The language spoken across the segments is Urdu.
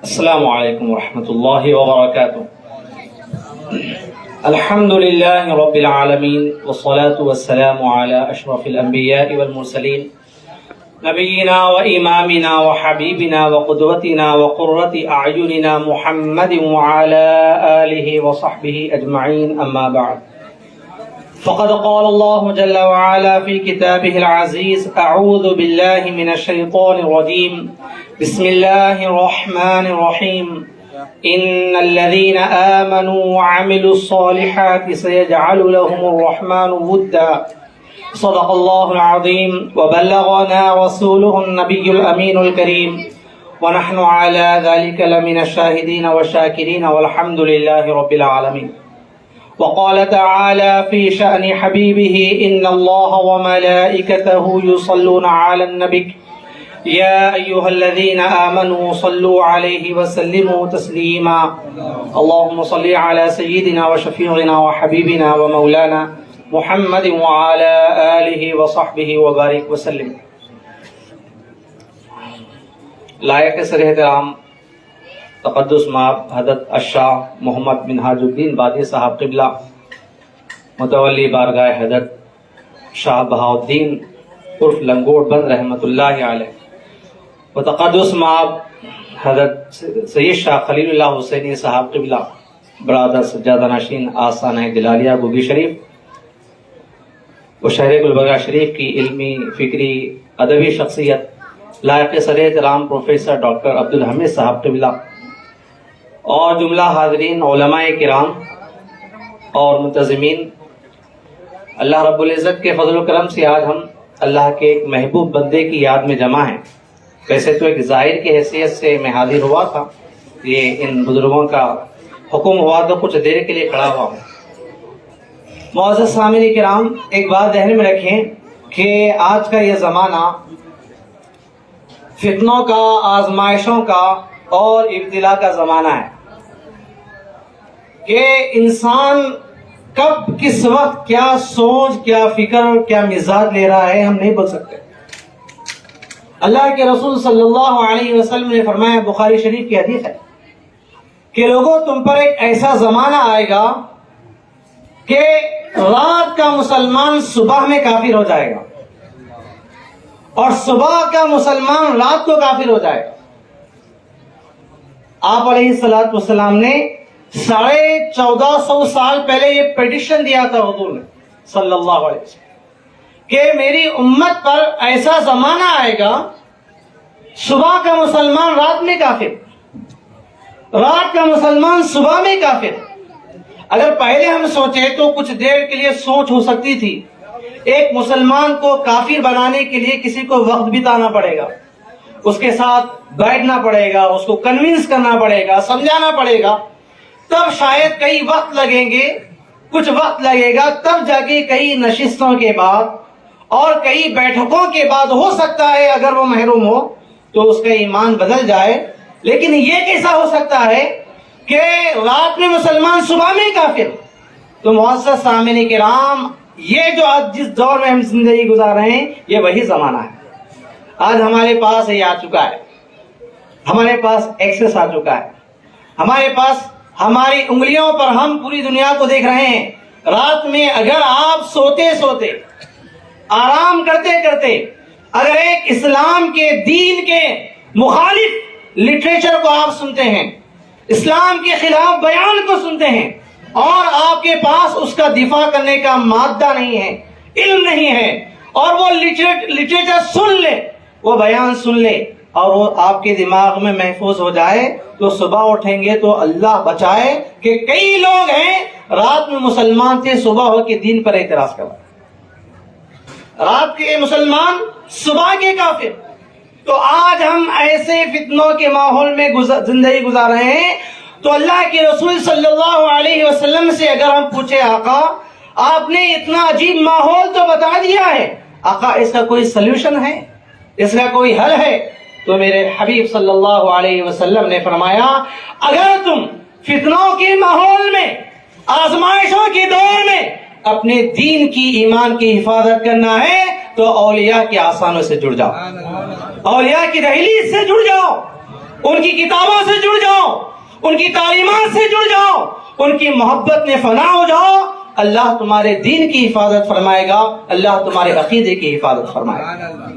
السلام عليكم ورحمة الله وبركاته. الحمد لله رب العالمين والصلاة والسلام على أشرف الأنبياء والمرسلين نبينا وإمامنا وحبيبنا وقدوتنا وقرة أعيننا محمد وعلى آله وصحبه أجمعين، أما بعد. فقد قال الله جل وعلا في كتابه العزيز: أعوذ بالله من الشيطان الرجيم، بسم الله الرحمن الرحيم. إن الذين آمنوا وعملوا الصالحات سيجعل لهم الرحمن ودا. صدق الله العظيم وبلغنا رسوله النبي الأمين الكريم، ونحن على ذلك لمن الشاهدين والشاكرين، والحمد لله رب العالمين. وقال تعالى في شأن حبيبه: إن الله وملائكته يصلون على النبي يا أيها الذين آمنوا صلوا عليه وسلموا تسليما. اللهم صل على سيدنا وشفيعنا وحبيبنا ومولانا محمد وعلى آله وصحبه وبارك وسلم. لائق سر احترام تقدس مآب حضرت الشاہ محمد بن حاج الدین بادی صاحب قبلہ، متولی بارگاہ حضرت شاہ بہاؤالدین عرف لنگوٹ بند رحمۃ اللہ علیہ، و تقدس مآب حضرت سید شاہ خلیل اللہ حسینی صاحب قبلہ، برادر سجادہ نشین آستانہ دلالیہ گوگی شریف و شہر گلبرگہ شریف کی علمی، فکری، ادبی شخصیت لائق سر احترام پروفیسر ڈاکٹر عبدالحمید صاحب قبلہ اور جملہ حاضرین علماء کرام اور منتظمین، اللہ رب العزت کے فضل و کرم سے آج ہم اللہ کے ایک محبوب بندے کی یاد میں جمع ہیں. ویسے تو ایک ظاہر کی حیثیت سے میں حاضر ہوا تھا، یہ ان بزرگوں کا حکم ہوا تو کچھ دیر کے لیے کھڑا ہوا ہوں. معزز سامعین کرام، ایک بات ذہن میں رکھیں کہ آج کا یہ زمانہ فتنوں کا، آزمائشوں کا اور ابتلا کا زمانہ ہے کہ انسان کب کس وقت کیا سوچ، کیا فکر، کیا مزاج لے رہا ہے ہم نہیں بول سکتے. اللہ کے رسول صلی اللہ علیہ وسلم نے فرمایا، بخاری شریف کی حدیث ہے کہ لوگوں تم پر ایک ایسا زمانہ آئے گا کہ رات کا مسلمان صبح میں کافر ہو جائے گا اور صبح کا مسلمان رات کو کافر ہو جائے گا. آپ علیہ الصلوۃ والسلام نے 1450 سال پہلے یہ پریڈکشن دیا تھا حضور نے صلی اللہ علیہ وسلم کہ میری امت پر ایسا زمانہ آئے گا، صبح کا مسلمان رات میں کافر، رات کا مسلمان صبح میں کافر. اگر پہلے ہم سوچے تو کچھ دیر کے لیے سوچ ہو سکتی تھی. ایک مسلمان کو کافر بنانے کے لیے کسی کو وقت بتانا پڑے گا، اس کے ساتھ بیٹھنا پڑے گا، اس کو کنونس کرنا پڑے گا، سمجھانا پڑے گا، تب شاید کئی وقت لگیں گے، کچھ وقت لگے گا، تب جا کے کئی نشستوں کے بعد اور کئی بیٹھکوں کے بعد ہو سکتا ہے اگر وہ محروم ہو تو اس کا ایمان بدل جائے. لیکن یہ کیسا ہو سکتا ہے کہ رات میں مسلمان صبح میں کافر؟ تو معزز سامعین کرام، یہ جو آج جس دور میں ہم زندگی گزار رہے ہیں یہ وہی زمانہ ہے. آج ہمارے پاس یہ آ چکا ہے، ہمارے پاس ایکسس آ چکا ہے، ہمارے پاس ہماری انگلیوں پر ہم پوری دنیا کو دیکھ رہے ہیں. رات میں اگر آپ سوتے سوتے، آرام کرتے کرتے اگر ایک اسلام کے دین کے مخالف لٹریچر کو آپ سنتے ہیں، اسلام کے خلاف بیان کو سنتے ہیں اور آپ کے پاس اس کا دفاع کرنے کا مادہ نہیں ہے، علم نہیں ہے، اور وہ لٹریچر سن لے، وہ بیان سن لے اور وہ آپ کے دماغ میں محفوظ ہو جائے تو صبح اٹھیں گے تو اللہ بچائے کہ کئی لوگ ہیں رات میں مسلمان تھے، صبح ہو کے دین پر اعتراض کر رہے، رات کے مسلمان صبح کے کافر. تو آج ہم ایسے فتنوں کے ماحول میں زندگی گزار رہے ہیں. تو اللہ کے رسول صلی اللہ علیہ وسلم سے اگر ہم پوچھے، آقا آپ نے اتنا عجیب ماحول تو بتا دیا ہے، آقا اس کا کوئی سلوشن ہے، اس کا کوئی حل ہے؟ تو میرے حبیب صلی اللہ علیہ وسلم نے فرمایا، اگر تم فتنوں کے ماحول میں، آزمائشوں کے دور میں اپنے دین کی، ایمان کی حفاظت کرنا ہے تو اولیاء کے آسانوں سے جڑ جاؤ، اولیاء کی دہلیز سے جڑ جاؤ. ان کی کتابوں سے جڑ جاؤ، ان کی تعلیمات سے جڑ جاؤ، ان کی محبت میں فنا ہو جاؤ، اللہ تمہارے دین کی حفاظت فرمائے گا، اللہ تمہارے عقیدے کی حفاظت فرمائے گا۔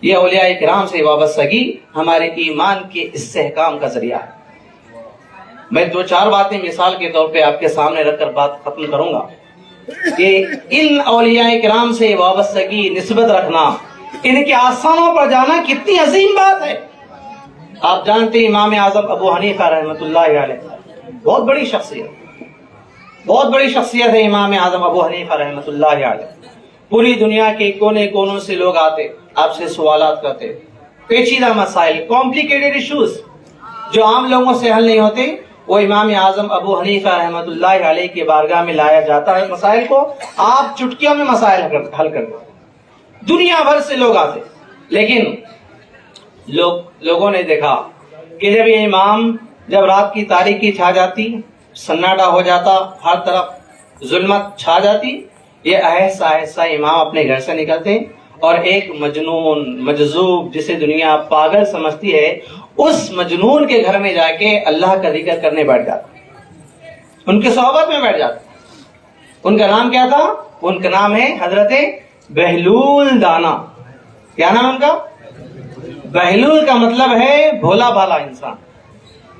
یہ اولیاء کرام سے وابستگی ہمارے ایمان کے استحکام کا ذریعہ ہے۔ میں 2-4 باتیں مثال کے طور پہ آپ کے سامنے رکھ کر بات ختم کروں گا کہ ان اولیاء کرام سے وابستگی، نسبت رکھنا، ان کے آستانوں پر جانا کتنی عظیم بات ہے۔ آپ جانتے ہیں امام اعظم ابو حنیفہ رحمۃ اللہ علیہ بہت بڑی شخصیت ہے امام اعظم ابو حنیفہ رحمۃ اللہ علیہ۔ پوری دنیا کے کونے کونوں سے لوگ آتے، آپ سے سوالات کرتے، پیچیدہ مسائل، کمپلیکیٹڈ ایشوز جو عام لوگوں سے حل نہیں ہوتے، وہ امام اعظم ابو حنیفہ رحمۃ اللہ علیہ کی بارگاہ میں لایا جاتا ہے۔ مسائل کو آپ چٹکیوں میں مسائل حل کر دو۔ دنیا بھر سے لوگ آتے، لیکن لوگوں نے دیکھا کہ جب یہ امام، جب رات کی تاریکی چھا جاتی، سناٹا ہو جاتا، ہر طرف ظلمت چھا جاتی، یہ آہستہ آہستہ امام اپنے گھر سے نکلتے اور ایک مجنون، مجذوب، جسے دنیا پاگل سمجھتی ہے، اس مجنون کے گھر میں جا کے اللہ کا ذکر کرنے بیٹھ جاتا، ان کی صحبت میں بیٹھ جاتا۔ ان کا نام کیا تھا؟ ان کا نام ہے حضرت بہلول دانا۔ کیا نام ان کا؟ بہلول کا مطلب ہے بھولا بھالا انسان،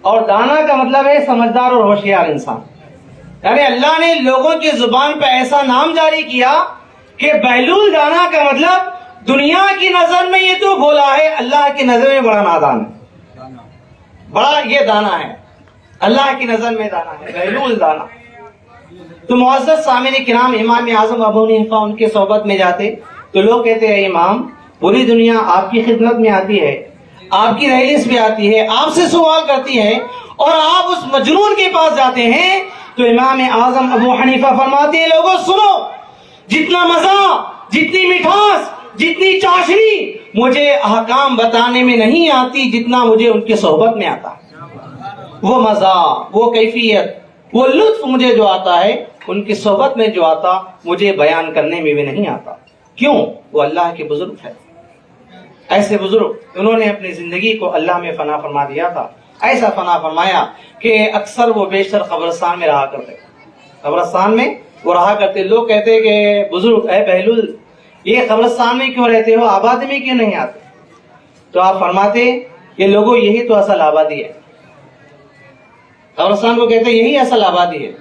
اور دانا کا مطلب ہے سمجھدار اور ہوشیار انسان۔ یعنی اللہ نے لوگوں کی زبان پہ ایسا نام جاری کیا کہ بہلول دانا کا مطلب دنیا کی نظر میں یہ تو بھولا ہے، اللہ کی نظر میں بڑا نادان ہے، بڑا یہ دانا ہے، اللہ کی نظر میں دانا ہے، بہلول دانا۔ تو معزز سامعین کرام، امام اعظم ابو حنیفہ ان کے صحبت میں جاتے تو لوگ کہتے ہیں امام، پوری دنیا آپ کی خدمت میں آتی ہے، آپ کی دہلیز پہ آتی ہے، آپ سے سوال کرتی ہے، اور آپ اس مجنون کے پاس جاتے ہیں۔ تو امام اعظم ابو حنیفہ فرماتے ہیں لوگوں سنو، جتنا مزہ، جتنی مٹھاس، جتنی چاشنی مجھے احکام بتانے میں نہیں آتی، جتنا مجھے ان کی صحبت میں آتا ہے۔ وہ مزہ، وہ کیفیت، وہ لطف مجھے جو آتا ہے، ان کی صحبت میں جو آتا، مجھے بیان کرنے میں بھی نہیں آتا۔ کیوں؟ وہ اللہ کے بزرگ ہے، ایسے بزرگ انہوں نے اپنی زندگی کو اللہ میں فنا فرما دیا تھا، ایسا فنا فرمایا کہ اکثر وہ بیشتر قبرستان میں رہا کرتے، قبرستان میں وہ رہا کرتے۔ لوگ کہتے کہ بزرگ، اے بہلول، یہ قبرستان میں کیوں رہتے ہو، آبادی میں کیوں نہیں آتے؟ تو آپ فرماتے کہ لوگوں یہی تو اصل آبادی ہے، قبرستان کو کہتے یہی اصل آبادی ہے۔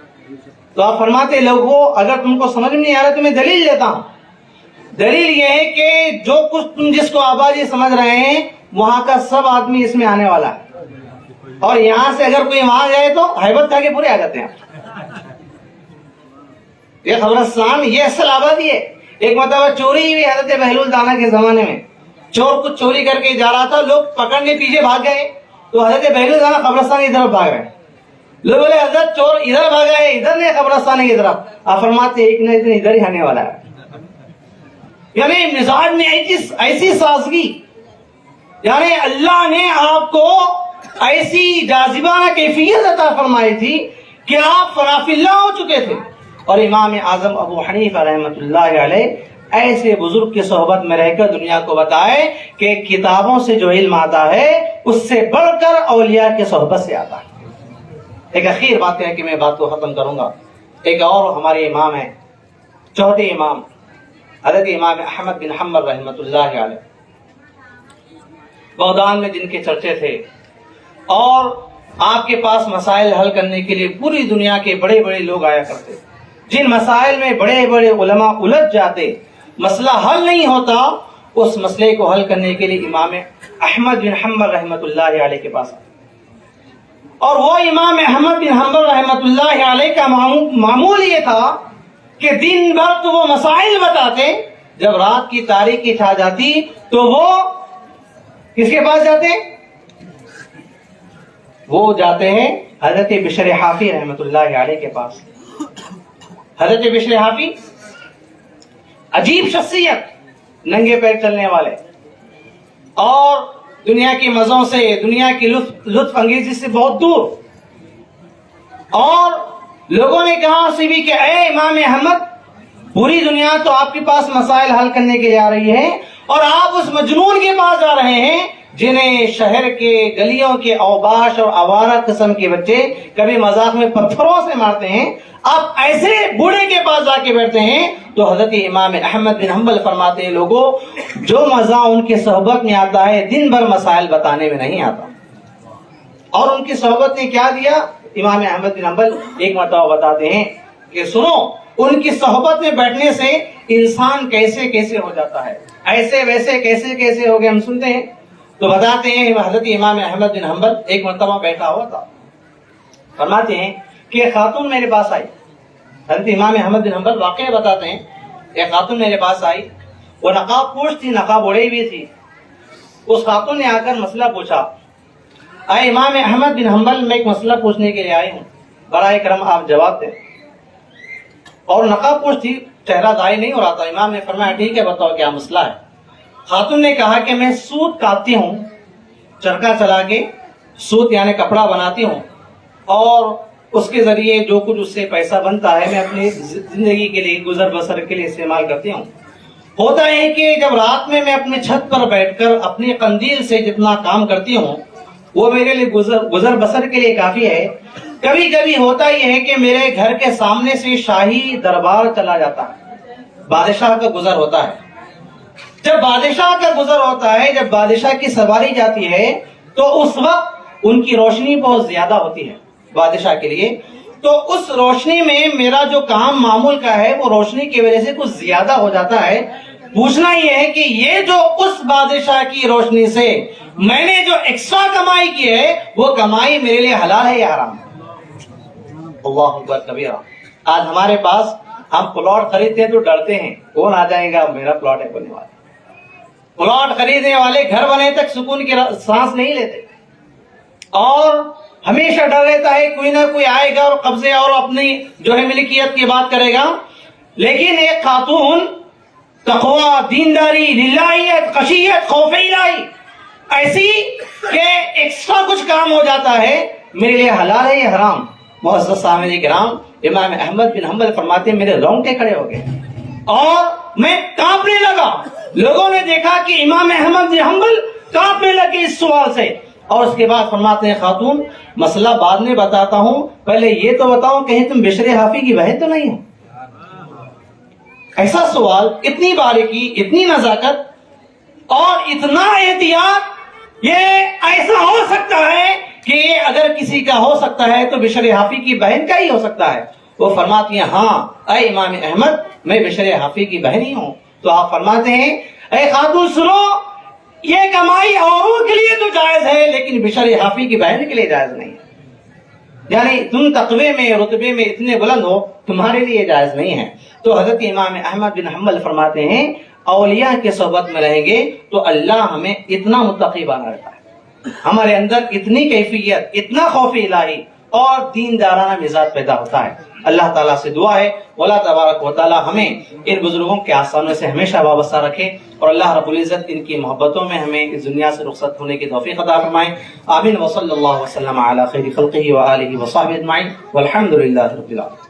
تو آپ فرماتے لوگوں اگر تم کو سمجھ میں نہیں آ رہا تو میں دلیل دیتا ہوں۔ دلیل یہ ہے کہ جو کچھ تم جس کو آبادی سمجھ رہے ہیں، وہاں کا سب آدمی اس میں آنے والا ہے، اور یہاں سے اگر کوئی وہاں جائے تو ہیبت کھا کے پورے آ جاتے ہیں۔ یہ قبرستان یہ اصل آبادی ہے۔ ایک مرتبہ چوری ہوئی حضرت بہلول دانا کے زمانے میں، چور کچھ چوری کر کے جا رہا تھا، لوگ پکڑنے پیچھے بھاگ گئے، تو حضرت بہلول دانا قبرستان کی طرف بھاگ رہے ہیں۔ لوگ بولے حضرت چور ادھر بھاگا ہے، ادھر نہیں قبرستان کی طرف۔ آپ فرماتے ایک نہ ایک دن ادھر ہی آنے والا ہے۔ یعنی مزاج میں ایسی سازگی، یعنی اللہ نے آپ کو ایسی جاذبانہ کیفیت عطا فرمائی تھی کہ آپ فنا فی اللہ ہو چکے تھے۔ اور امام اعظم ابو حنیفہ رحمۃ اللہ علیہ ایسے بزرگ کی صحبت میں رہ کر دنیا کو بتائے کہ کتابوں سے جو علم آتا ہے اس سے بڑھ کر اولیاء کی صحبت سے آتا ہے۔ ایک اخیر بات ہے کہ میں بات کو ختم کروں گا۔ ایک اور ہمارے امام ہیں، چوتھے امام حضرت امام احمد بن حنبل رحمۃ اللہ علیہ، بغداد میں جن کے چرچے تھے، اور آپ کے پاس مسائل حل کرنے کے لیے پوری دنیا کے بڑے بڑے لوگ آیا کرتے، جن مسائل میں بڑے بڑے علماء الجھ جاتے، مسئلہ حل نہیں ہوتا، اس مسئلے کو حل کرنے کے لیے امام احمد بن حنبل رحمۃ اللہ علیہ کے پاس آتے۔ اور وہ امام احمد بن حنبل رحمۃ اللہ علیہ کا معمول یہ تھا کہ دن بھر تو وہ مسائل بتاتے، جب رات کی تاریکی چھا جاتی تو وہ کس کے پاس جاتے؟ وہ جاتے ہیں حضرت بشر حافی رحمۃ اللہ علیہ کے پاس۔ حضرت بشر حافی عجیب شخصیت، ننگے پیر چلنے والے، اور دنیا کی مزوں سے، دنیا کی لطف انگیزی سے بہت دور۔ اور لوگوں نے کہا اسے بھی کہ اے امام احمد، پوری دنیا تو آپ کے پاس مسائل حل کرنے کے جا رہی ہے، اور آپ اس مجنون کے پاس جا رہے ہیں جنہیں شہر کے گلیوں کے اوباش اور آوارہ قسم کے بچے کبھی مذاق میں پتھروں سے مارتے ہیں، آپ ایسے بوڑھے کے پاس جا کے بیٹھتے ہیں تو حضرت امام احمد بن حنبل فرماتے ہیں لوگوں جو مزہ ان کی صحبت میں آتا ہے دن بھر مسائل بتانے میں نہیں آتا. اور ان کی صحبت نے کیا دیا؟ امام احمد بن حنبل ایک مرتبہ بتاتے ہیں کہ سنو، ان کی صحبت میں بیٹھنے سے انسان کیسے کیسے ہو جاتا ہے، ایسے ویسے کیسے کیسے ہو گئے. ہم سنتے ہیں تو بتاتے ہیں حضرت امام احمد بن حنبل ایک مرتبہ بیٹھا ہوا تھا. فرماتے ہیں کہ خاتون میرے پاس آئی. حضرت امام احمد بن حنبل واقعہ بتاتے ہیں ایک خاتون میرے پاس آئی، وہ نقاب پوش تھی، نقاب اڑے ہوئی تھی. اس خاتون نے آ کر مسئلہ پوچھا. اے امام احمد بن حنبل، میں ایک مسئلہ پوچھنے کے لیے آئی ہوں، برائے کرم آپ جواب دیں. اور نقاب پوش تھی، چہرہ ظاہر نہیں ہو رہا تھا. امام نے فرمایا ٹھیک ہے بتاؤ کیا مسئلہ ہے. خاتون نے کہا کہ میں سوت کاٹتی ہوں، چرخہ چلا کے سوت یعنی کپڑا بناتی ہوں، اور اس کے ذریعے جو کچھ اس سے پیسہ بنتا ہے میں اپنی زندگی کے لیے گزر بسر کے لیے استعمال کرتی ہوں. ہوتا ہے کہ جب رات میں اپنے چھت پر بیٹھ کر اپنی قندیل سے جتنا کام کرتی ہوں وہ میرے لیے گزر بسر کے لیے کافی ہے. کبھی کبھی ہوتا یہ ہے کہ میرے گھر کے سامنے سے شاہی دربار چلا جاتا ہے، بادشاہ کا گزر ہوتا ہے. جب بادشاہ کا گزر ہوتا ہے، جب بادشاہ کی سواری جاتی ہے تو اس وقت ان کی روشنی بہت زیادہ ہوتی ہے بادشاہ کے لیے. تو اس روشنی میں میرا جو کام معمول کا ہے وہ روشنی کی وجہ سے کچھ زیادہ ہو جاتا ہے. پوچھنا یہ ہے کہ یہ جو اس بادشاہ کی روشنی سے میں نے جو ایکسٹرا کمائی کی ہے وہ کمائی میرے لیے حلال ہے یا حرام؟ اللہ اکبر کبیرہ. آج ہمارے پاس ہم پلاٹ خریدتے ہیں تو ڈرتے ہیں کون آ جائے گا میرا پلاٹ ہے بننے والا. پلاٹ خریدنے والے گھر بنے تک سکون کی سانس نہیں لیتے، اور ہمیشہ ڈر رہتا ہے کوئی نہ کوئی آئے گا اور قبضے اور اپنی جو ہے ملکیت کی بات کرے گا. لیکن ایک خاتون تقوی، دینداری، للہیت، خشیت، خوف الہی ایسی کہ ایکسٹرا کچھ کام ہو جاتا ہے، میرے لیے حلال ہے یا حرام؟ معزز سامعین کرام، امام احمد بن حنبل فرماتے ہیں میرے رونگٹے کھڑے ہو گئے اور میں کانپنے لگا. لوگوں نے دیکھا کہ امام احمد بن حنبل کانپنے لگے اس سوال سے. اور اس کے بعد فرماتے ہیں خاتون مسئلہ بعد میں بتاتا ہوں، پہلے یہ تو بتاؤ کہیں تم بشر حافی کی بہن تو نہیں ہو؟ ایسا سوال، اتنی باریکی، اتنی نزاکت اور اتنا احتیاط. یہ ایسا ہو سکتا ہے کہ اگر کسی کا ہو سکتا ہے تو بشر حافی کی بہن کا ہی ہو سکتا ہے. وہ فرماتی ہیں ہاں اے امام احمد میں بشر حافی کی بہن ہی ہوں. تو آپ فرماتے ہیں اے خاتون سنو، یہ کمائی اوروں کے لیے تو جائز ہے لیکن بشر حافی کی بہن کے لیے جائز نہیں ہے. یعنی تم تقوی میں رتبے میں اتنے بلند ہو، تمہارے لیے جائز نہیں ہے. تو حضرت امام احمد بن حنبل فرماتے ہیں اولیاء کے صحبت میں رہیں گے تو اللہ ہمیں اتنا متقی بنا رہتا ہے، ہمارے اندر اتنی کیفیت، اتنا خوف الہی اور دیندارانہ مزاج پیدا ہوتا ہے. اللہ تعالیٰ سے دعا ہے اللہ تبارک و تعالیٰ ہمیں ان بزرگوں کے آستانوں سے ہمیشہ وابستہ رکھے، اور اللہ رب العزت ان کی محبتوں میں ہمیں اس دنیا سے رخصت ہونے کی توفیق عطا فرمائے. آمین. وصلی اللہ وسلم علی خیر خلقہ وآلہ وصحبہ اجمعین والحمد للہ رب العالمین.